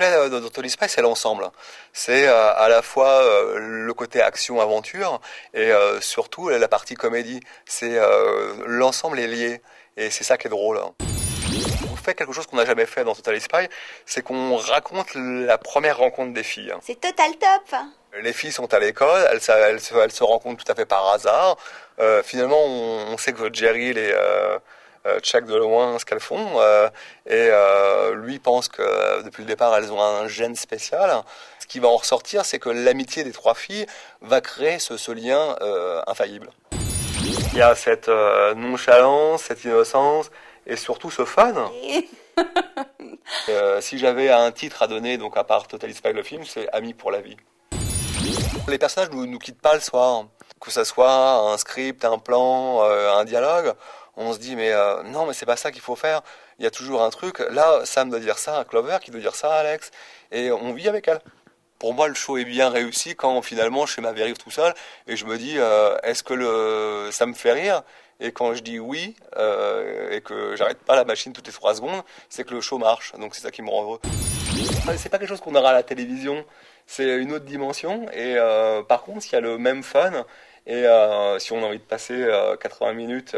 plaît dans Totally Spies, c'est l'ensemble. C'est à la fois le côté action-aventure et surtout la partie comédie. C'est l'ensemble est lié et c'est ça qui est drôle. On fait quelque chose qu'on n'a jamais fait dans Totally Spies, c'est qu'on raconte la première rencontre des filles. C'est total top. Les filles sont à l'école, elles se rencontrent tout à fait par hasard. Finalement, on sait que Jerry check de loin ce qu'elles font lui pense que depuis le départ elles ont un gène spécial. Ce qui va en ressortir, c'est que l'amitié des trois filles va créer ce lien infaillible. Il y a cette nonchalance, cette innocence et surtout ce fun. Si j'avais un titre à donner, donc à part Totally Spies le film, c'est Amis pour la vie. Les personnages nous quittent pas le soir, que ça soit un script, un plan, un dialogue. On se dit mais non mais c'est pas ça qu'il faut faire. Il y a toujours un truc. Là Sam doit dire ça à Clover, qui doit dire ça à Alex, et on vit avec elle. Pour moi le show est bien réussi quand finalement je fais ma dérive tout seul et je me dis est-ce que ça me fait rire, et quand je dis oui et que j'arrête pas la machine toutes les 3 secondes, c'est que le show marche. Donc c'est ça qui me rend heureux. C'est pas quelque chose qu'on aura à la télévision, c'est une autre dimension et par contre il y a le même fun et si on a envie de passer 80 minutes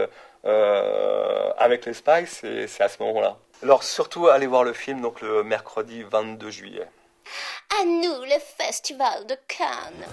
avec les Spies, c'est à ce moment-là. Alors surtout allez voir le film donc le mercredi 22 juillet. À nous le Festival de Cannes.